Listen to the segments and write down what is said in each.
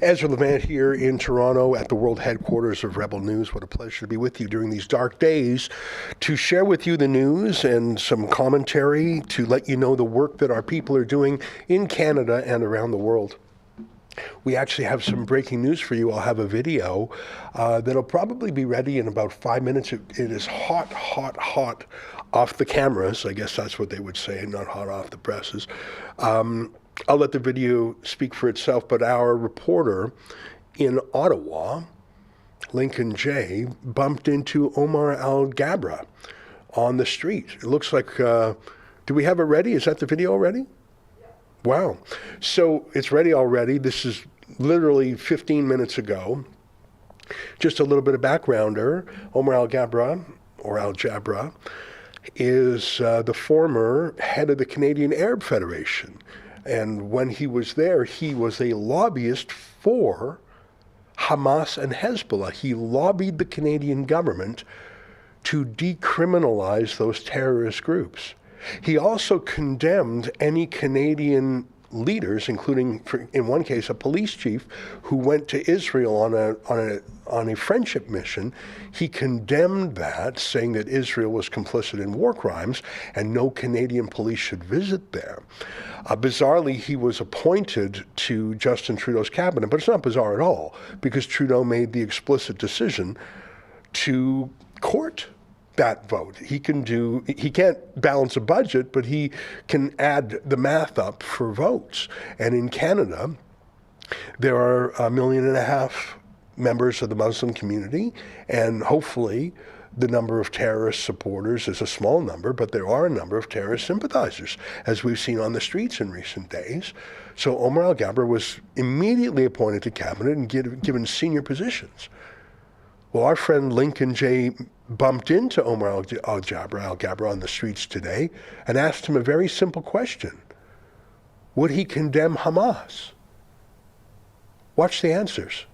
Ezra Levant here in Toronto at the world headquarters of Rebel News. What a pleasure to be with you during these dark days to share with you the news and some commentary to let you know the work that our people are doing in Canada and around the world. We actually have some breaking news for you. I'll have a video that'll probably be ready in about 5 minutes. It is hot, hot, hot off the cameras. I guess that's what they would say, not hot off the presses. I'll let the video speak for itself, but our reporter in Ottawa, Lincoln J., bumped into Omar Alghabra on the street. It looks like, do we have it ready? Is that the video already? Wow. So it's ready already. This is literally 15 minutes ago. Just a little bit of backgrounder. Omar Alghabra, or Alghabra, is the former head of the Canadian Arab Federation. And when he was there, he was a lobbyist for Hamas and Hezbollah. He lobbied the Canadian government to decriminalize those terrorist groups. He also condemned any Canadian leaders, including, in one case, a police chief who went to Israel on a friendship mission. He condemned that, saying that Israel was complicit in war crimes and no Canadian police should visit there. Bizarrely, he was appointed to Justin Trudeau's cabinet, but it's not bizarre at all, because Trudeau made the explicit decision to court that vote. He can't balance a budget, but he can add the math up for votes. And in Canada, there are 1.5 million members of the Muslim community, and hopefully the number of terrorist supporters is a small number, but there are a number of terrorist sympathizers, as we've seen on the streets in recent days. So Omar Alghabra was immediately appointed to cabinet and given senior positions. Well, our friend Lincoln J. bumped into Omar Alghabra on the streets today and asked him a very simple question. Would he condemn Hamas? Watch the answers.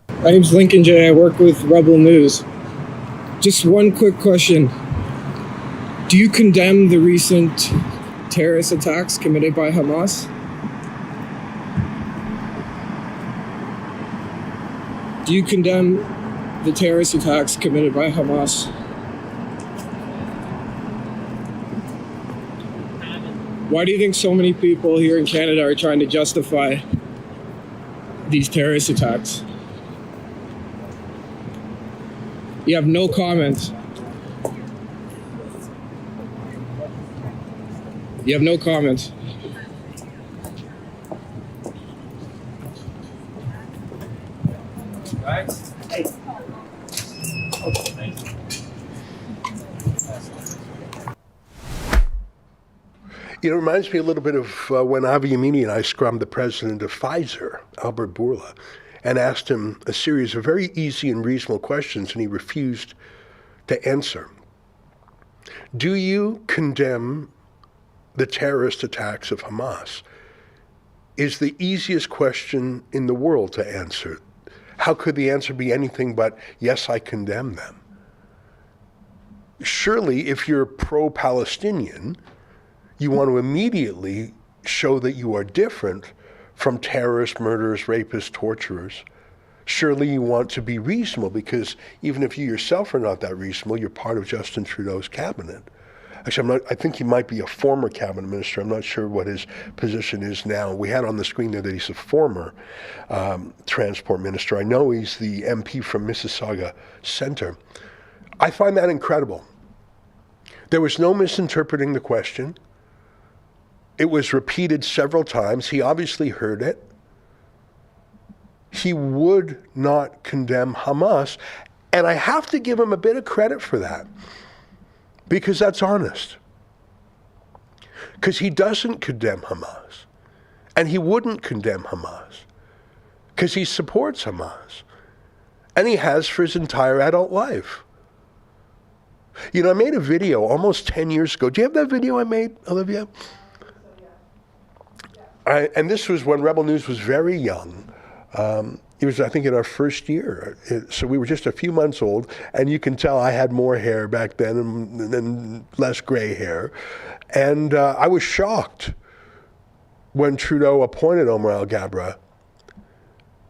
My name's Lincoln J. I work with Rebel News. Just one quick question. Do you condemn the recent terrorist attacks committed by Hamas? Do you condemn the terrorist attacks committed by Hamas? Why do you think so many people here in Canada are trying to justify these terrorist attacks? You have no comments. You have no comments. Hey. It reminds me a little bit of when Avi Yamini and I scrummed the president of Pfizer, Albert Bourla, and asked him a series of very easy and reasonable questions, and he refused to answer. Do you condemn the terrorist attacks of Hamas? Is the easiest question in the world to answer. How could the answer be anything but, yes, I condemn them? Surely, if you're pro-Palestinian, you want to immediately show that you are different from terrorists, murderers, rapists, torturers. Surely you want to be reasonable, because even if you yourself are not that reasonable, you're part of Justin Trudeau's cabinet. Actually, I think he might be a former cabinet minister. I'm not sure what his position is now. We had on the screen there that he's a former transport minister. I know he's the MP from Mississauga Centre. I find that incredible. There was no misinterpreting the question. It was repeated several times. He obviously heard it. He would not condemn Hamas, and I have to give him a bit of credit for that, because that's honest. Because he doesn't condemn Hamas, and he wouldn't condemn Hamas, because he supports Hamas, and he has for his entire adult life. You know, I made a video almost 10 years ago. Do you have that video I made, Olivia? And this was when Rebel News was very young. It was, I think, in our first year. So we were just a few months old, and you can tell I had more hair back then and less gray hair. And I was shocked when Trudeau appointed Omar Alghabra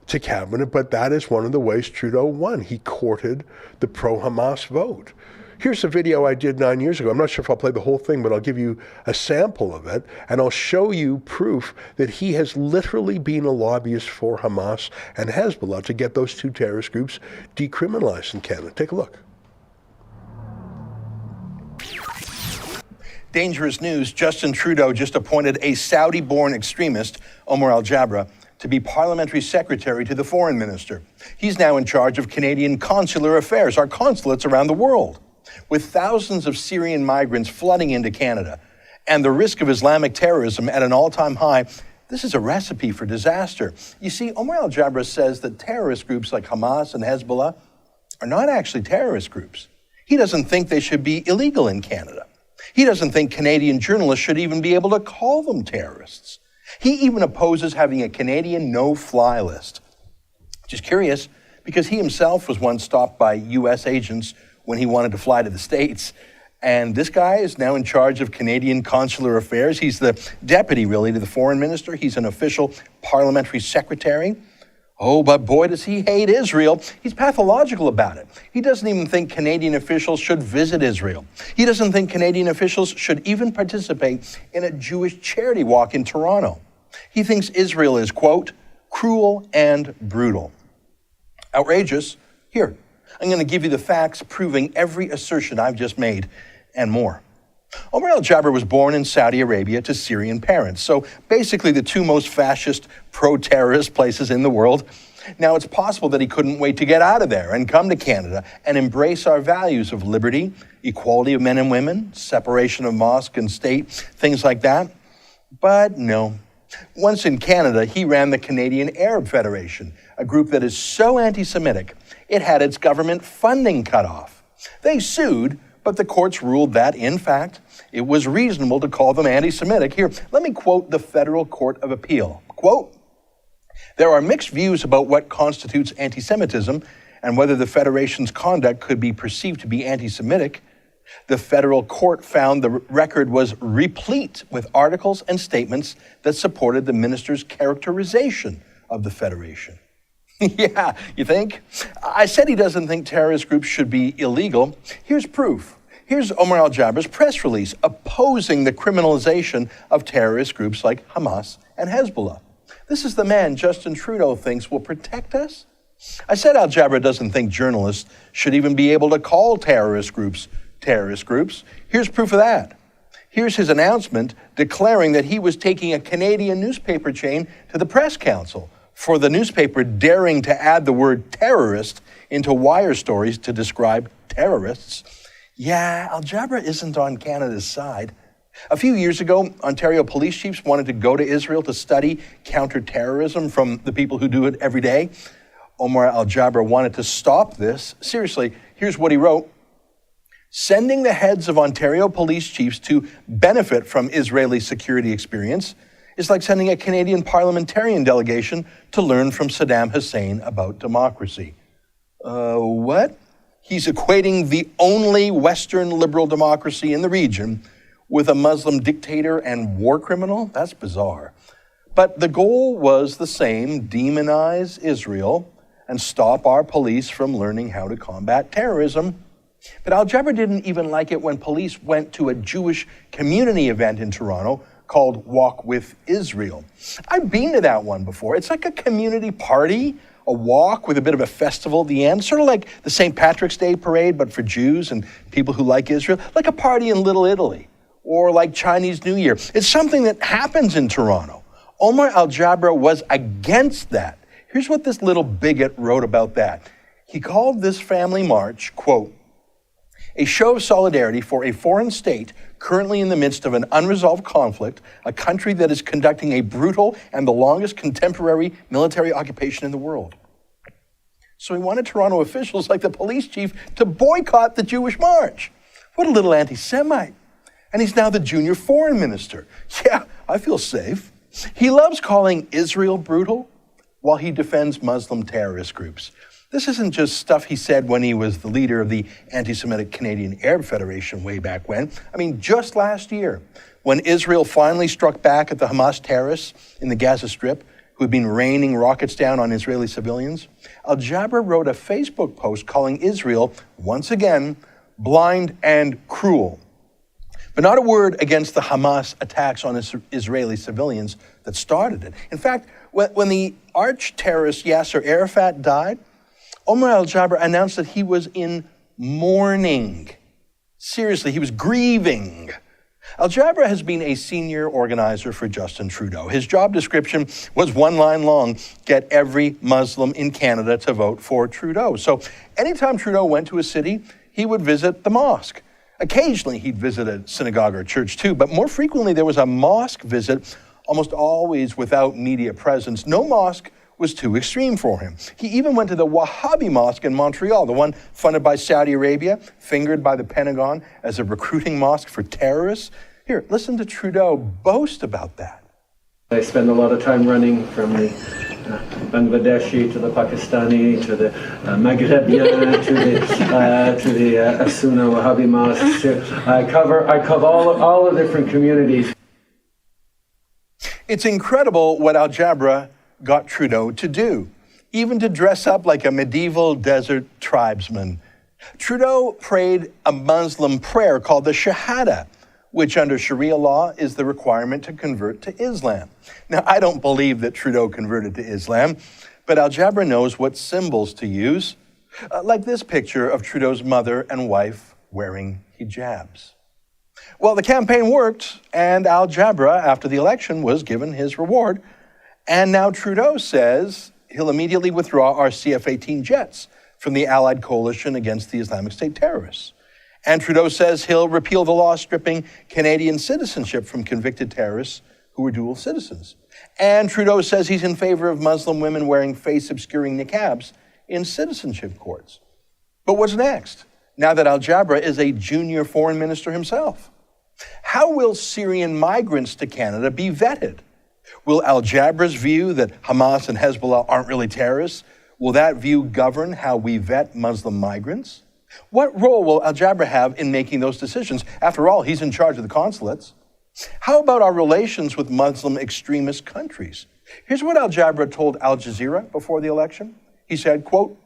to cabinet, but that is one of the ways Trudeau won. He courted the pro-Hamas vote. Here's a video I did 9 years ago. I'm not sure if I'll play the whole thing, but I'll give you a sample of it, and I'll show you proof that he has literally been a lobbyist for Hamas and Hezbollah to get those two terrorist groups decriminalized in Canada. Take a look. Dangerous news. Justin Trudeau just appointed a Saudi-born extremist, Omar Alghabra, to be parliamentary secretary to the foreign minister. He's now in charge of Canadian consular affairs, our consulates around the world. With thousands of Syrian migrants flooding into Canada and the risk of Islamic terrorism at an all-time high, this is a recipe for disaster. You see, Omar Alghabra says that terrorist groups like Hamas and Hezbollah are not actually terrorist groups. He doesn't think they should be illegal in Canada. He doesn't think Canadian journalists should even be able to call them terrorists. He even opposes having a Canadian no-fly list. Just curious, because he himself was once stopped by U.S. agents when he wanted to fly to the States. And this guy is now in charge of Canadian consular affairs. He's the deputy, really, to the foreign minister. He's an official parliamentary secretary. Oh, but boy, does he hate Israel. He's pathological about it. He doesn't even think Canadian officials should visit Israel. He doesn't think Canadian officials should even participate in a Jewish charity walk in Toronto. He thinks Israel is, quote, cruel and brutal. Outrageous? Here, I'm going to give you the facts proving every assertion I've just made and more. Omar Alghabra was born in Saudi Arabia to Syrian parents, so basically the two most fascist, pro-terrorist places in the world. Now, it's possible that he couldn't wait to get out of there and come to Canada and embrace our values of liberty, equality of men and women, separation of mosque and state, things like that. But no. Once in Canada, he ran the Canadian Arab Federation, a group that is so anti-Semitic, it had its government funding cut off. They sued, but the courts ruled that, in fact, it was reasonable to call them anti-Semitic. Here, let me quote the Federal Court of Appeal. Quote, there are mixed views about what constitutes anti-Semitism and whether the Federation's conduct could be perceived to be anti-Semitic. The federal court found the record was replete with articles and statements that supported the minister's characterization of the Federation. Yeah, you think? I said he doesn't think terrorist groups should be illegal. Here's proof. Here's Omar Alghabra's press release opposing the criminalization of terrorist groups like Hamas and Hezbollah. This is the man Justin Trudeau thinks will protect us. I said Alghabra doesn't think journalists should even be able to call terrorist groups terrorist groups. Here's proof of that. Here's his announcement declaring that he was taking a Canadian newspaper chain to the press council for the newspaper daring to add the word terrorist into wire stories to describe terrorists. Yeah, Alghabra isn't on Canada's side. A few years ago, Ontario police chiefs wanted to go to Israel to study counterterrorism from the people who do it every day. Omar Alghabra wanted to stop this. Seriously, here's what he wrote. Sending the heads of Ontario police chiefs to benefit from Israeli security experience is like sending a Canadian parliamentarian delegation to learn from Saddam Hussein about democracy. What? He's equating the only Western liberal democracy in the region with a Muslim dictator and war criminal? That's bizarre. But the goal was the same, demonize Israel and stop our police from learning how to combat terrorism. But Alghabra didn't even like it when police went to a Jewish community event in Toronto called Walk with Israel. I've been to that one before. It's like a community party, a walk with a bit of a festival at the end, sort of like the St. Patrick's Day parade, but for Jews and people who like Israel, like a party in Little Italy, or like Chinese New Year. It's something that happens in Toronto. Omar Alghabra was against that. Here's what this little bigot wrote about that. He called this family march, quote, a show of solidarity for a foreign state currently in the midst of an unresolved conflict, a country that is conducting a brutal and the longest contemporary military occupation in the world. So he wanted Toronto officials like the police chief to boycott the Jewish march. What a little anti-Semite. And he's now the junior foreign minister. Yeah, I feel safe. He loves calling Israel brutal while he defends Muslim terrorist groups. This isn't just stuff he said when he was the leader of the anti-Semitic Canadian Arab Federation way back when. I mean, just last year, when Israel finally struck back at the Hamas terrorists in the Gaza Strip, who who had been raining rockets down on Israeli civilians, Alghabra wrote a Facebook post calling Israel, once again, blind and cruel. But not a word against the Hamas attacks on Israeli civilians that started it. In fact, when the arch-terrorist Yasser Arafat died, Omar Alghabra announced that he was in mourning. Seriously, he was grieving. Alghabra has been a senior organizer for Justin Trudeau. His job description was one line long: get every Muslim in Canada to vote for Trudeau. So anytime Trudeau went to a city, he would visit the mosque. Occasionally, he'd visit a synagogue or church too, but more frequently, there was a mosque visit, almost always without media presence. No mosque was too extreme for him. He even went to the Wahhabi mosque in Montreal, the one funded by Saudi Arabia, fingered by the Pentagon as a recruiting mosque for terrorists. Here, listen to Trudeau boast about that. I spend a lot of time running from the Bangladeshi to the Pakistani to the Maghrebian to the Asuna Wahhabi mosques. I cover all the different communities. It's incredible what Alghabra got Trudeau to do, even to dress up like a medieval desert tribesman. Trudeau prayed a Muslim prayer called the Shahada, which under Sharia law is the requirement to convert to Islam. Now, I don't believe that Trudeau converted to Islam, but Alghabra knows what symbols to use, like this picture of Trudeau's mother and wife wearing hijabs. Well, the campaign worked, and Alghabra, after the election, was given his reward. And now Trudeau says he'll immediately withdraw our CF-18 jets from the Allied coalition against the Islamic State terrorists. And Trudeau says he'll repeal the law stripping Canadian citizenship from convicted terrorists who were dual citizens. And Trudeau says he's in favor of Muslim women wearing face-obscuring niqabs in citizenship courts. But what's next, now that Alghabra is a junior foreign minister himself? How will Syrian migrants to Canada be vetted? Will Alghabra's view that Hamas and Hezbollah aren't really terrorists, will that view govern how we vet Muslim migrants? What role will Alghabra have in making those decisions? After all, he's in charge of the consulates. How about our relations with Muslim extremist countries? Here's what Alghabra told Al Jazeera before the election. He said, quote,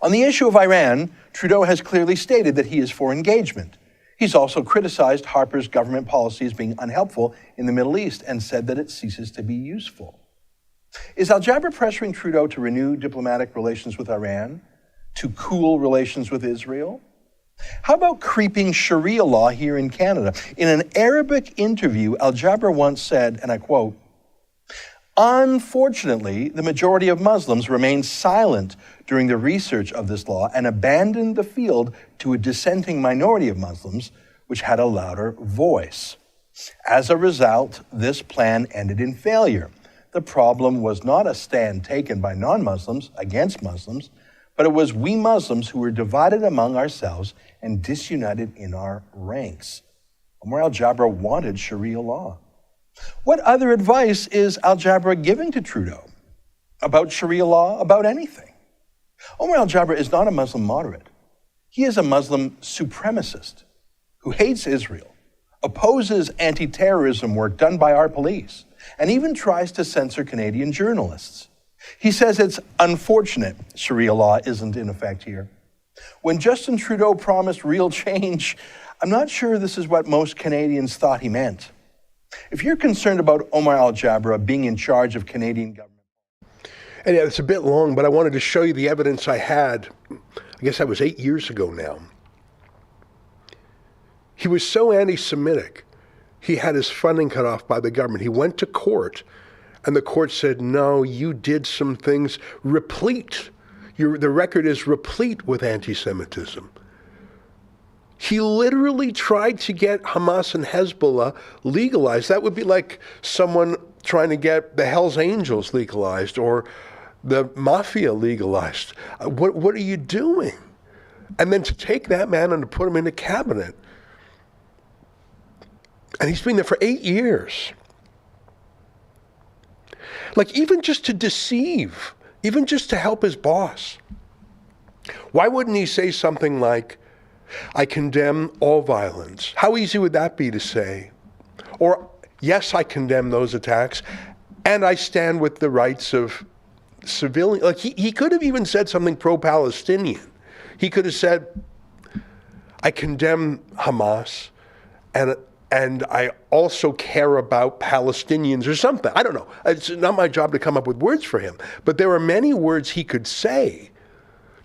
"On the issue of Iran, Trudeau has clearly stated that he is for engagement. He's also criticized Harper's government policy as being unhelpful in the Middle East and said that it ceases to be useful." Is Alghabra pressuring Trudeau to renew diplomatic relations with Iran, to cool relations with Israel? How about creeping Sharia law here in Canada? In an Arabic interview, Alghabra once said, and I quote, "Unfortunately, the majority of Muslims remained silent during the research of this law and abandoned the field to a dissenting minority of Muslims, which had a louder voice. As a result, this plan ended in failure. The problem was not a stand taken by non-Muslims against Muslims, but it was we Muslims who were divided among ourselves and disunited in our ranks." Omar Alghabra wanted Sharia law. What other advice is Alghabra giving to Trudeau about Sharia law, about anything? Omar Alghabra is not a Muslim moderate. He is a Muslim supremacist who hates Israel, opposes anti-terrorism work done by our police, and even tries to censor Canadian journalists. He says it's unfortunate Sharia law isn't in effect here. When Justin Trudeau promised real change, I'm not sure this is what most Canadians thought he meant. If you're concerned about Omar Alghabra being in charge of Canadian government. And yeah, it's a bit long, but I wanted to show you the evidence I had. I guess that was 8 years ago now. He was so anti-Semitic, he had his funding cut off by the government. He went to court, and the court said, no, you did some things replete. The record is replete with anti-Semitism. He literally tried to get Hamas and Hezbollah legalized. That would be like someone trying to get the Hells Angels legalized or the mafia legalized. What are you doing? And then to take that man and to put him in a cabinet. And he's been there for 8 years. Like, even just to deceive, even just to help his boss. Why wouldn't he say something like, I condemn all violence? How easy would that be to say? Or, yes, I condemn those attacks, And I stand with the rights of civilian. Like he could have even said something pro-Palestinian. He could have said, I condemn Hamas and I also care about Palestinians or something. I don't know. It's not my job to come up with words for him. But there are many words he could say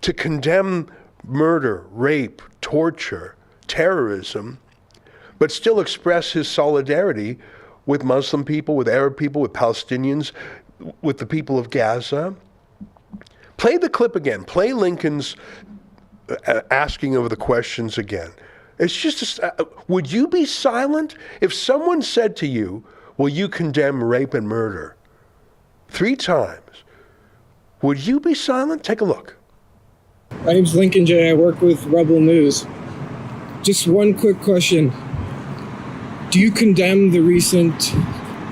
to condemn murder, rape, torture, terrorism, but still express his solidarity with Muslim people, with Arab people, with Palestinians, with the people of Gaza. Play the clip again. Play Lincoln's asking of the questions again. It's just, would you be silent if someone said to you, will you condemn rape and murder 3 times? Would you be silent? Take a look. My name's Lincoln J. I work with Rebel News. Just one quick question. Do you condemn the recent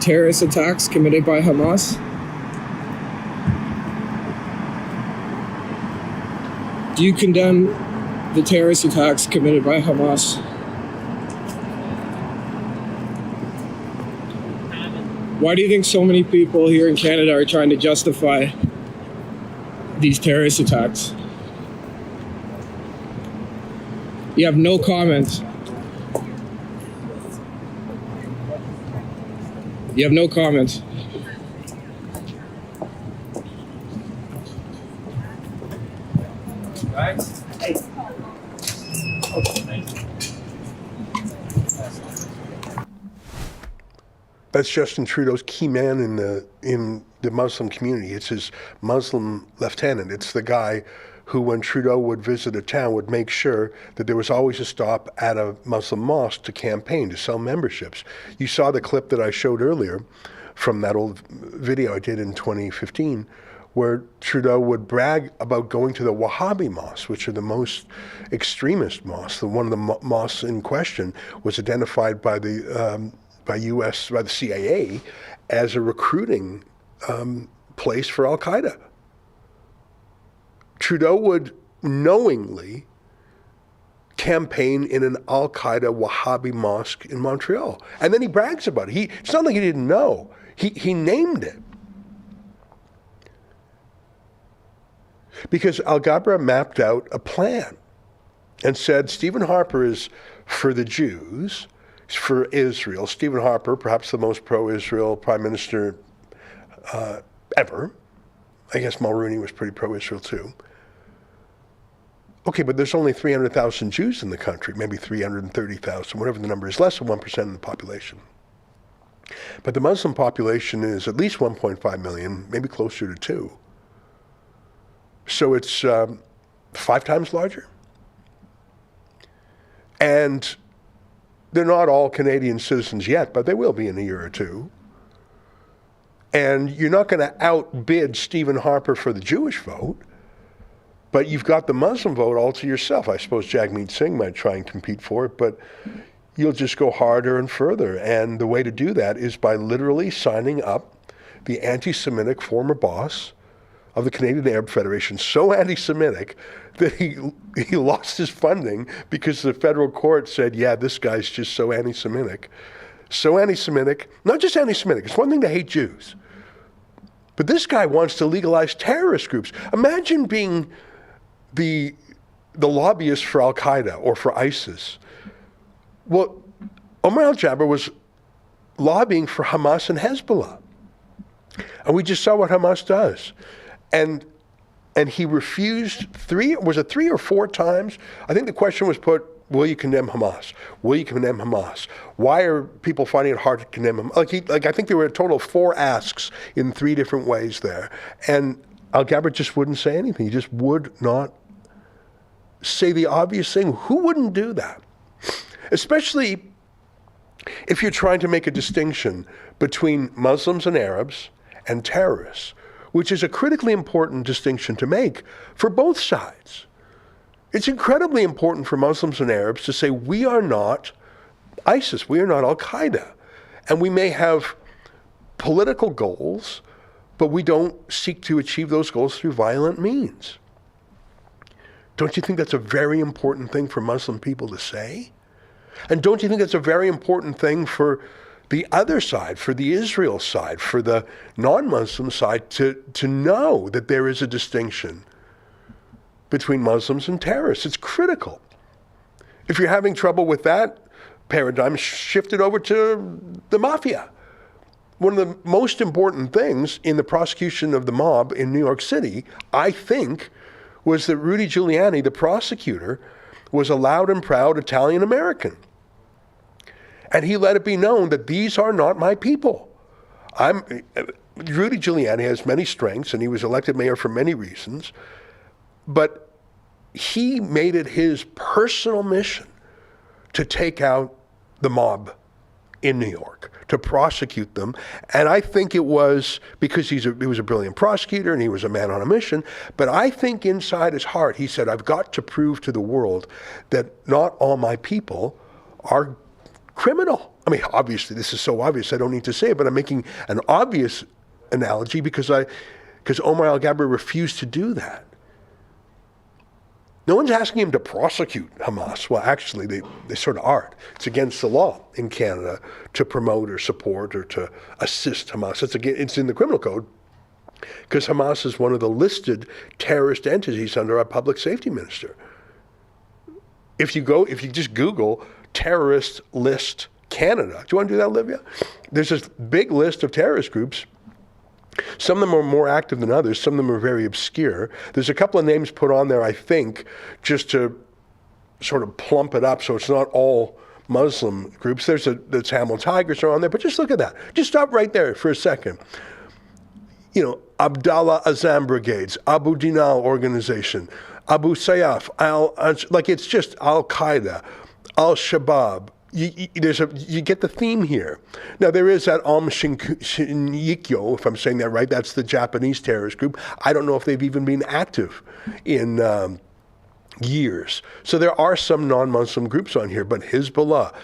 terrorist attacks committed by Hamas? Do you condemn the terrorist attacks committed by Hamas? Why do you think so many people here in Canada are trying to justify these terrorist attacks? You have no comments. You have no comments. That's Justin Trudeau's key man in the Muslim community. It's his Muslim lieutenant. It's the guy who, when Trudeau would visit a town, would make sure that there was always a stop at a Muslim mosque to campaign, to sell memberships. You saw the clip that I showed earlier from that old video I did in 2015, where Trudeau would brag about going to the Wahhabi mosques, which are the most extremist mosques. One of the mosques in question was identified by the CIA as a recruiting place for Al-Qaeda. Trudeau would knowingly campaign in an Al-Qaeda Wahhabi mosque in Montreal. And then he brags about it. It's not like he didn't know. He named it. Because Alghabra mapped out a plan and said Stephen Harper is for the Jews, for Israel. Stephen Harper, perhaps the most pro-Israel prime minister ever. I guess Mulroney was pretty pro-Israel too. Okay, but there's only 300,000 Jews in the country, maybe 330,000, whatever the number is, less than 1% of the population. But the Muslim population is at least 1.5 million, maybe closer to 2. So it's 5 times larger. And they're not all Canadian citizens yet, but they will be in a year or two. And you're not going to outbid Stephen Harper for the Jewish vote, but you've got the Muslim vote all to yourself. I suppose Jagmeet Singh might try and compete for it, but you'll just go harder and further. And the way to do that is by literally signing up the anti-Semitic former boss of the Canadian Arab Federation, so anti-Semitic that he lost his funding because the federal court said, yeah, this guy's just so anti-Semitic. So anti-Semitic, not just anti-Semitic, it's one thing to hate Jews. But this guy wants to legalize terrorist groups. Imagine being the lobbyist for Al-Qaeda or for ISIS. Well, Omar Alghabra was lobbying for Hamas and Hezbollah. And we just saw what Hamas does. And he refused 3 or 4 times? I think the question was put, will you condemn Hamas? Will you condemn Hamas? Why are people finding it hard to condemn him? I think there were a total of 4 asks in 3 different ways there. And Alghabra just wouldn't say anything. He just would not say the obvious thing. Who wouldn't do that? Especially if you're trying to make a distinction between Muslims and Arabs and terrorists, which is a critically important distinction to make for both sides. It's incredibly important for Muslims and Arabs to say, we are not ISIS, we are not Al-Qaeda. And we may have political goals, but we don't seek to achieve those goals through violent means. Don't you think that's a very important thing for Muslim people to say? And don't you think that's a very important thing for the other side, for the Israel side, for the non-Muslim side, to know that there is a distinction between Muslims and terrorists. It's critical. If you're having trouble with that paradigm, shift it over to the mafia. One of the most important things in the prosecution of the mob in New York City, I think, was that Rudy Giuliani, the prosecutor, was a loud and proud Italian American. And he let it be known that these are not my people. Rudy Giuliani has many strengths, and he was elected mayor for many reasons, but he made it his personal mission to take out the mob in New York, to prosecute them. And I think it was because he was a brilliant prosecutor and he was a man on a mission, but I think inside his heart, he said, I've got to prove to the world that not all my people are criminal. I mean, obviously, this is so obvious, I don't need to say it, but I'm making an obvious analogy because Omar Alghabra refused to do that. No one's asking him to prosecute Hamas. Well, actually, they sort of aren't. It's against the law in Canada to promote or support or to assist Hamas. It's in the criminal code because Hamas is one of the listed terrorist entities under our public safety minister. If you just Google terrorist list Canada, do you want to do that, Olivia? There's this big list of terrorist groups. Some of them are more active than others. Some of them are very obscure. There's a couple of names put on there, I think, just to sort of plump it up so it's not all Muslim groups. The Tamil Tigers are on there, but just look at that. Just stop right there for a second. You know, Abdallah Azam Brigades, Abu Dinal Organization, Abu Sayyaf, it's just Al-Qaeda, Al-Shabaab. You get the theme here. Now, there is that Shinrikyo, if I'm saying that right. That's the Japanese terrorist group. I don't know if they've even been active in years. So there are some non-Muslim groups on here, but Hezbollah,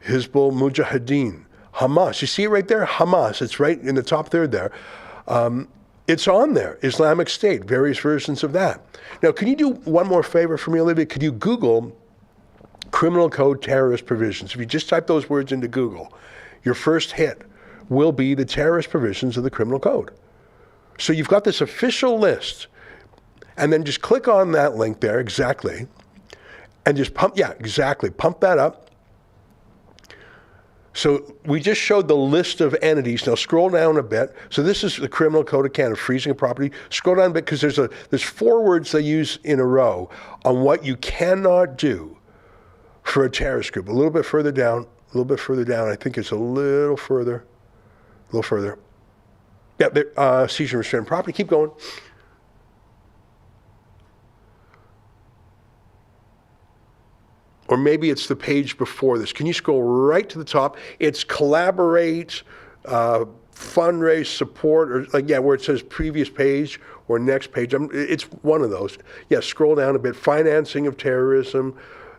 Hizbul Mujahideen, Hamas. You see it right there? Hamas. It's right in the top third there. It's on there. Islamic State, various versions of that. Now, can you do one more favor for me, Olivia? Could you Google Criminal Code terrorist provisions? If you just type those words into Google, your first hit will be the terrorist provisions of the Criminal Code. So you've got this official list, and then just click on that link there, exactly, and just pump that up. So we just showed the list of entities. Now scroll down a bit. So this is the Criminal Code of Canada, freezing a property. Scroll down a bit because there's 4 words they use in a row on what you cannot do for a terrorist group. A little bit further down. I think it's a little further. Yeah, seizure and restraint property. Keep going. Or maybe it's the page before this. Can you scroll right to the top? It's collaborate, fundraise, support, or where it says previous page or next page. It's one of those. Yeah, scroll down a bit. Financing of terrorism.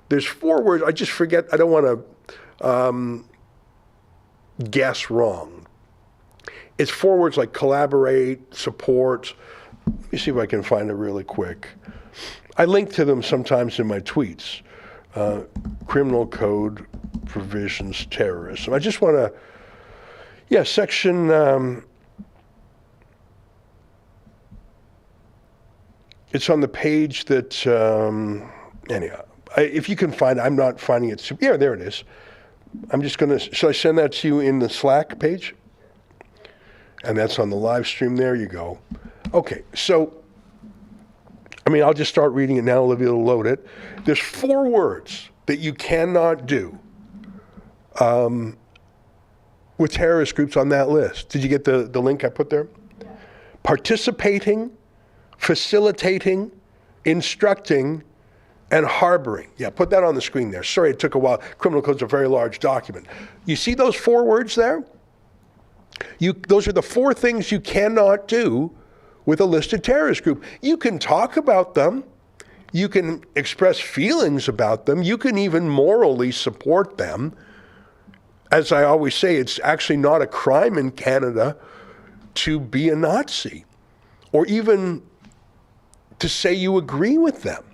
There's 4 words. I just forget. I don't want to guess wrong. It's 4 words like collaborate, support. Let me see if I can find it really quick. I link to them sometimes in my tweets. Criminal Code provisions, terrorism. I just want to, section, it's on the page that, anyhow. If you can find it, I'm not finding it. Yeah, there it is. I'm just going to, shall I send that to you in the Slack page? And that's on the live stream. There you go. Okay, so, I'll just start reading it now. Olivia will load it. There's 4 words that you cannot do with terrorist groups on that list. Did you get the link I put there? Yeah. Participating, facilitating, instructing, and harboring. Yeah, put that on the screen there. Sorry, it took a while. Criminal Code's a very large document. You see those 4 words there? Those are the 4 things you cannot do with a listed terrorist group. You can talk about them. You can express feelings about them. You can even morally support them. As I always say, it's actually not a crime in Canada to be a Nazi or even to say you agree with them.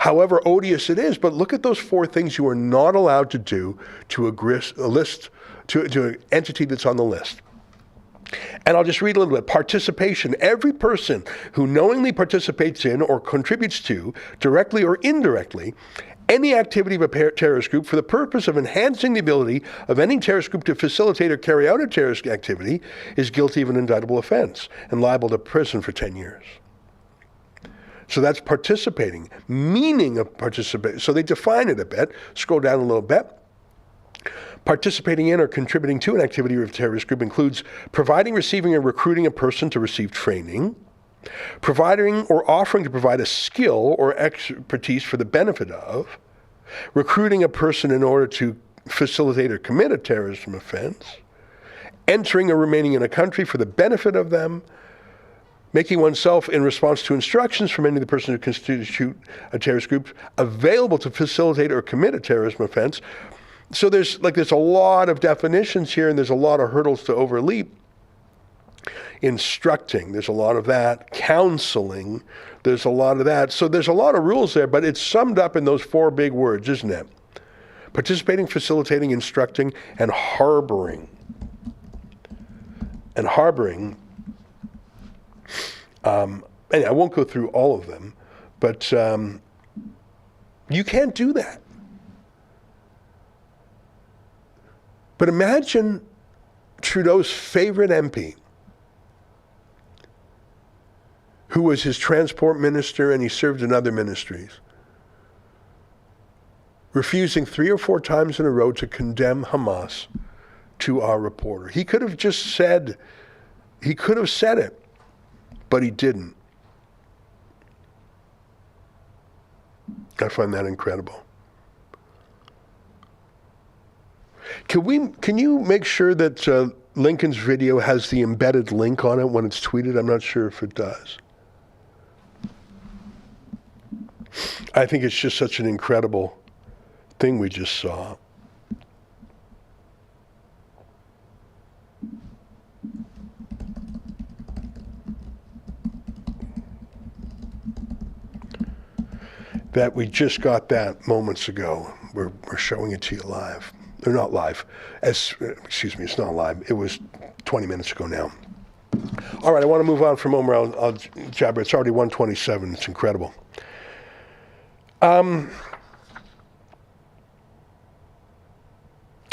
however odious it is. But look at those 4 things you are not allowed to do to an entity that's on the list. And I'll just read a little bit. Participation. Every person who knowingly participates in or contributes to, directly or indirectly, any activity of a terrorist group for the purpose of enhancing the ability of any terrorist group to facilitate or carry out a terrorist activity is guilty of an indictable offense and liable to prison for 10 years. So that's participating, meaning of participate. So they define it a bit. Scroll down a little bit. Participating in or contributing to an activity of a terrorist group includes providing, receiving, or recruiting a person to receive training, providing or offering to provide a skill or expertise for the benefit of, recruiting a person in order to facilitate or commit a terrorism offense, entering or remaining in a country for the benefit of them, making oneself in response to instructions from any of the person who constitute a terrorist group available to facilitate or commit a terrorism offense. So there's a lot of definitions here, and there's a lot of hurdles to overleap. Instructing, there's a lot of that. Counseling, there's a lot of that. So there's a lot of rules there, but it's summed up in those 4 big words, isn't it? Participating, facilitating, instructing, and harboring. And harboring, I won't go through all of them, but you can't do that. But imagine Trudeau's favorite MP, who was his transport minister and he served in other ministries, refusing 3 or 4 times in a row to condemn Hamas to our reporter. He could have just said, it, but he didn't. I find that incredible. Can you make sure that Lincoln's video has the embedded link on it when it's tweeted? I'm not sure if it does. I think it's just such an incredible thing we just saw. That we just got that moments ago. We're showing it to you live. They're not live. It's not live. It was 20 minutes ago now. All right, I want to move on from Omar Alghabra. It's already 1:27. It's incredible.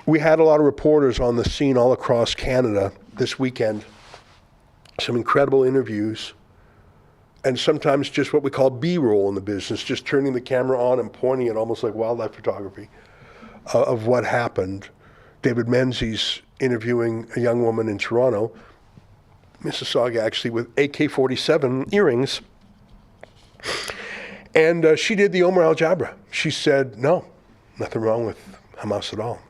We had a lot of reporters on the scene all across Canada this weekend. Some incredible interviews. And sometimes just what we call B-roll in the business, just turning the camera on and pointing it almost like wildlife photography of what happened. David Menzies interviewing a young woman in Toronto, Mississauga actually, with AK-47 earrings. And she did the Omar Alghabra. She said, no, nothing wrong with Hamas at all.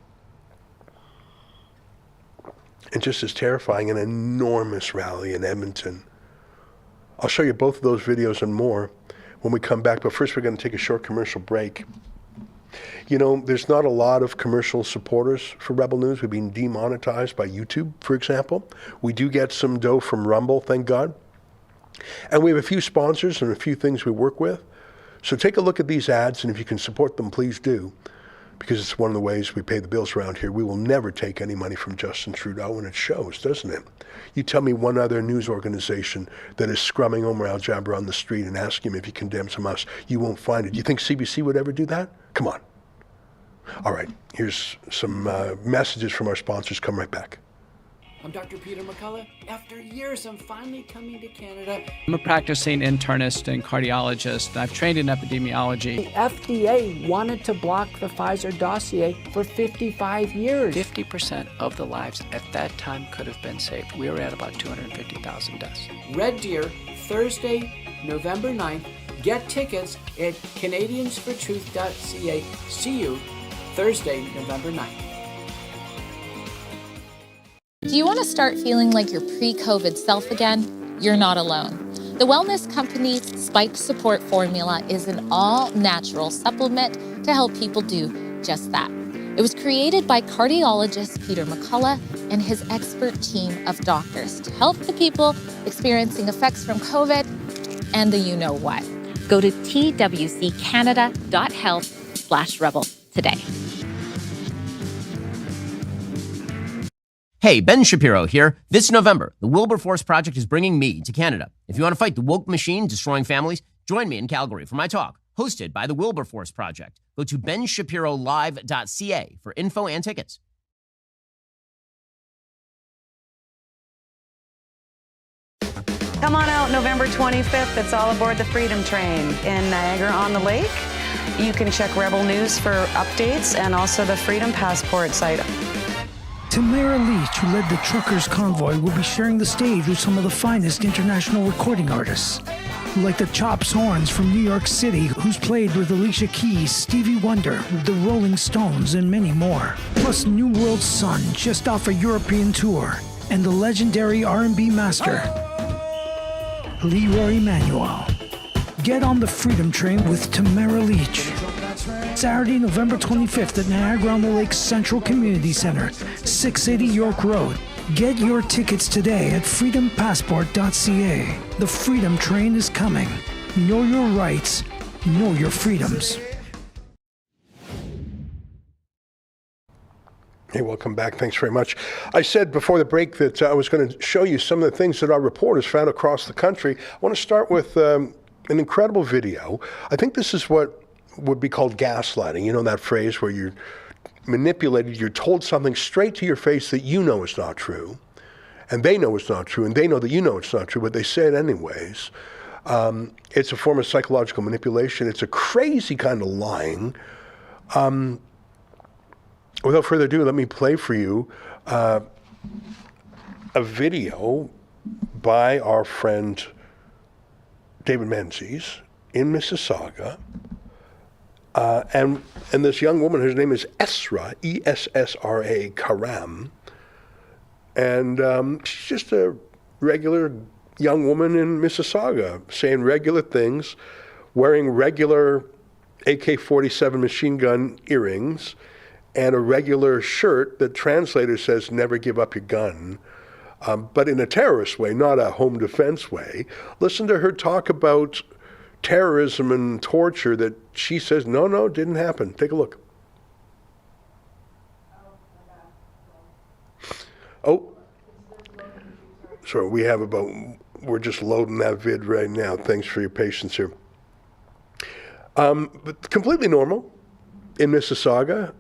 And just as terrifying, an enormous rally in Edmonton. I'll show you both of those videos and more when we come back, but first we're going to take a short commercial break. You know, there's not a lot of commercial supporters for Rebel News. We've been demonetized by YouTube, for example. We do get some dough from Rumble, thank God. And we have a few sponsors and a few things we work with. So take a look at these ads, and if you can support them, please do, because it's one of the ways we pay the bills around here. We will never take any money from Justin Trudeau, and it shows, doesn't it? You tell me one other news organization that is scrumming Omar Alghabra on the street and asking him if he condemns Hamas. You won't find it. You think CBC would ever do that? Come on. All right, here's some messages from our sponsors. Come right back. I'm Dr. Peter McCullough. After years, I'm finally coming to Canada. I'm a practicing internist and cardiologist. I've trained in epidemiology. The FDA wanted to block the Pfizer dossier for 55 years. 50% of the lives at that time could have been saved. We were at about 250,000 deaths. Red Deer, Thursday, November 9th. Get tickets at CanadiansForTruth.ca. See you Thursday, November 9th. Do you want to start feeling like your pre-COVID self again? You're not alone. The wellness company's Spike Support Formula is an all-natural supplement to help people do just that. It was created by cardiologist Peter McCullough and his expert team of doctors to help the people experiencing effects from COVID and the you-know-what. Go to twccanada.health/rebel today. Hey, Ben Shapiro here. This November, the Wilberforce Project is bringing me to Canada. If you want to fight the woke machine destroying families, join me in Calgary for my talk, hosted by the Wilberforce Project. Go to benshapirolive.ca for info and tickets. Come on out November 25th. It's all aboard the Freedom Train in Niagara-on-the-Lake. You can check Rebel News for updates and also the Freedom Passport site. Tamara Leach, who led the truckers' convoy, will be sharing the stage with some of the finest international recording artists, like the Chops Horns from New York City, who's played with Alicia Keys, Stevie Wonder, the Rolling Stones, and many more. Plus New World Sun, just off a European tour, and the legendary R&B master, Leroy Emanuel. Get on the Freedom Train with Tamara Leach. Saturday, November 25th at Niagara-on-the-Lake Central Community Center, 680 York Road. Get your tickets today at freedompassport.ca. The Freedom Train is coming. Know your rights, know your freedoms. Hey, welcome back. Thanks very much. I said before the break that I was going to show you some of the things that our reporters found across the country. I want to start with an incredible video. I think this is what would be called gaslighting. You know that phrase where you're manipulated, you're told something straight to your face that you know is not true, and they know it's not true, and they know that you know it's not true, but they say it anyways. It's a form of psychological manipulation. It's a crazy kind of lying. Without further ado, let me play for you a video by our friend David Menzies in Mississauga. And this young woman, her name is Essra, E-S-S-R-A, Karam. And she's just a regular young woman in Mississauga, saying regular things, wearing regular AK-47 machine gun earrings, and a regular shirt that translator says, never give up your gun, but in a terrorist way, not a home defense way. Listen to her talk about terrorism and torture that she says, no, didn't happen. Take a look. Oh, sorry, we're just loading that vid right now. Thanks for your patience here. But completely normal in Mississauga.